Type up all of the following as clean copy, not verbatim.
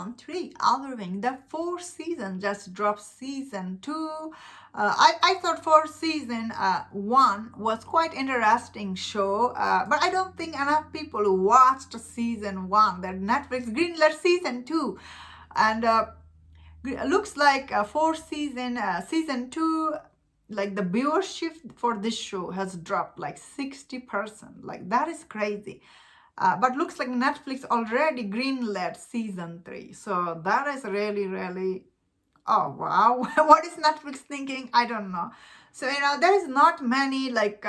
season 3 Alvin. The fourth season just dropped season 2. I thought for season 1 was quite interesting show, but I don't think enough people watched season 1. That Netflix greenlit season 2, and looks like for season 2, like the viewership for this show has dropped like 60%. Like that is crazy. But looks like Netflix already greenlit season 3. So that is really, really, oh wow. What is Netflix thinking? I don't know. So, there is not many like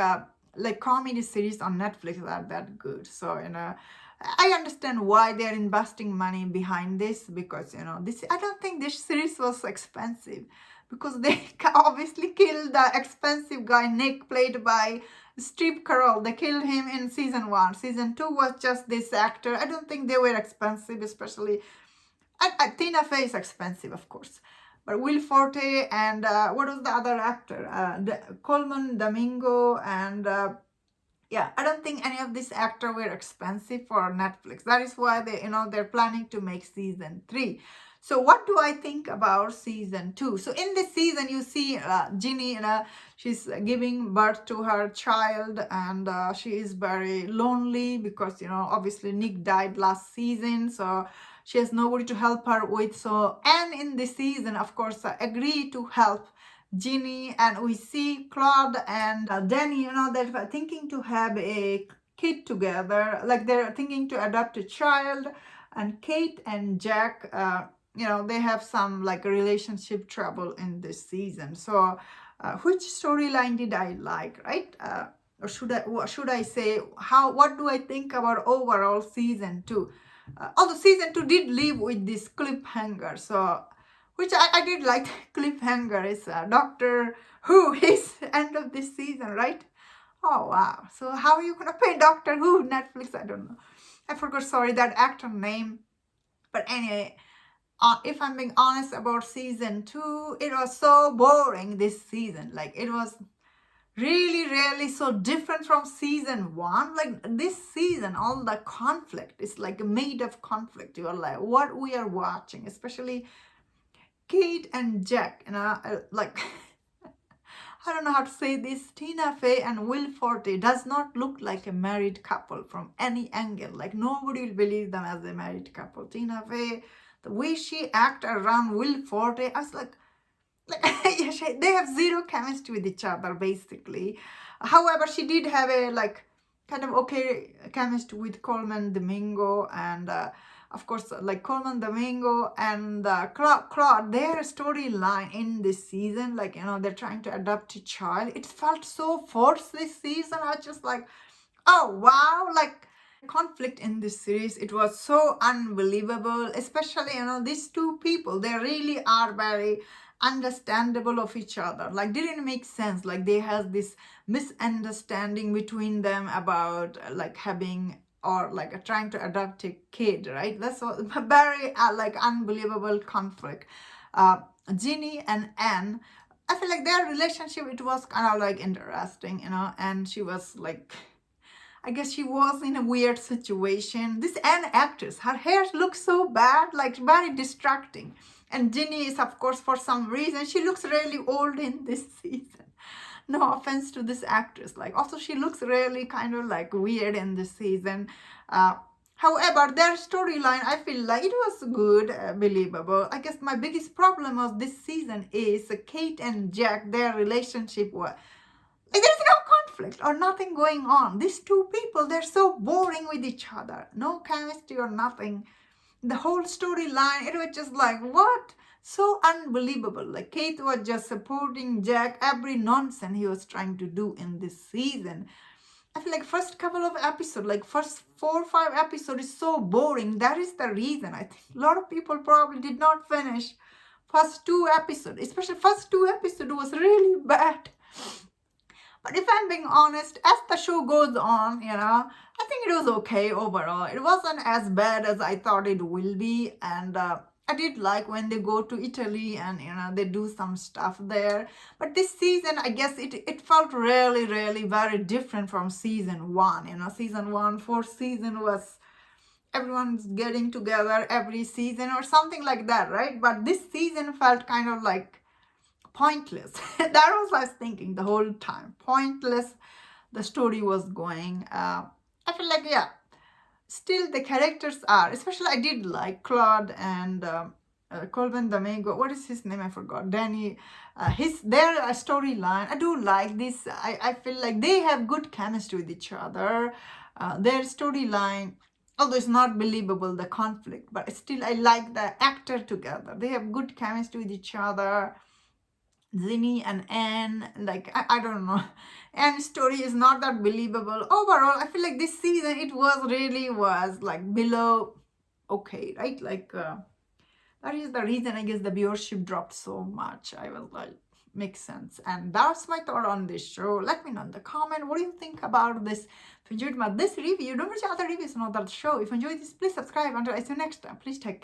comedy series on Netflix that are that good. So, I understand why they're investing money behind this, because, this, I don't think this series was expensive, because they obviously killed the expensive guy, Nick, played by Steve Carell. They killed him in season 1. Season 2 was just this actor. I don't think they were expensive, especially. Tina Fey is expensive, of course. But Will Forte and what was the other actor? Coleman Domingo and yeah, I don't think any of these actors were expensive for Netflix. That is why they're planning to make season 3. So what do I think about season 2? So in this season, you see Ginny, she's giving birth to her child, and she is very lonely because, obviously Nick died last season. So she has nobody to help her with. So, and in this season, of course, agree to help Ginny, and we see Claude and Danny, they're thinking to have a kid together, like they're thinking to adopt a child. And Kate and Jack, they have some like relationship trouble in this season. So, which storyline did I like, right? Or should I say what do I think about overall season 2? Although season 2 did leave with this cliffhanger, so which I did like. Cliffhanger is Doctor Who is end of this season, right? Oh wow! So how are you gonna pay Doctor Who? Netflix? I don't know. I forgot. Sorry, that actor name. But anyway, if I'm being honest about season 2, it was so boring this season. Like it was really, really so different from season 1. Like this season, all the conflict is like made of conflict. You are like, what we are watching, especially Kate and Jack, like I don't know how to say this. Tina Fey and Will Forte does not look like a married couple from any angle. Like nobody will believe them as a married couple. Tina Fey, the way she act around Will Forte, I was like they have zero chemistry with each other basically. However, she did have a like kind of okay chemistry with Coleman Domingo, and of course, like Coleman Domingo and Claude, their storyline in this season, like, they're trying to adopt a child. It felt so forced this season. I was just like, oh, wow. Like, conflict in this series, it was so unbelievable. Especially, these two people, they really are very understandable of each other. Like, didn't make sense. Like, they have this misunderstanding between them about, like, having or like trying to adopt a kid, right? That's what very like unbelievable conflict. Ginny and Anne, I feel like their relationship, it was kind of like interesting, and she was like, I guess she was in a weird situation. This Anne actress, her hair looks so bad, like very distracting. And Ginny is, of course, for some reason, she looks really old in this season. No offense to this actress. Like, also she looks really kind of like weird in this season. However, their storyline, I feel like it was good, believable. I guess my biggest problem of this season is Kate and Jack, their relationship was like, there's no conflict or nothing going on. These two people, they're so boring with each other. No chemistry or nothing. The whole storyline, it was just like, what? So unbelievable. Like Kate was just supporting Jack every nonsense he was trying to do in this season. I feel like first couple of episodes, like first 4 or 5 episodes is so boring. That is the reason. I think a lot of people probably did not finish first 2 episodes. Especially first 2 episodes was really bad. But if I'm being honest, as the show goes on, I think it was okay overall. It wasn't as bad as I thought it will be. And I did like when they go to Italy and, they do some stuff there. But this season, I guess it felt really, really very different from season 1. Season 1, fourth season was everyone's getting together every season or something like that, right? But this season felt kind of like pointless. That was what I was thinking the whole time. Pointless. The story was going. I feel like, yeah, still the characters are, especially I did like Claude and Colvin Domingo. What is his name? I forgot. Danny. Their storyline. I do like this. I feel like they have good chemistry with each other. Their storyline, although it's not believable the conflict, but still I like the actor together. They have good chemistry with each other. Zinni and Anne, like I don't know. Anne's story is not that believable. Overall, I feel like this season it was like below okay, right? Like that is the reason I guess the viewership dropped so much. I was like, makes sense. And that's my thought on this show. Let me know in the comment what do you think about this. If you enjoyed this review, don't forget other reviews on that show. If you enjoyed this, please subscribe. Until I see you next time, please take care.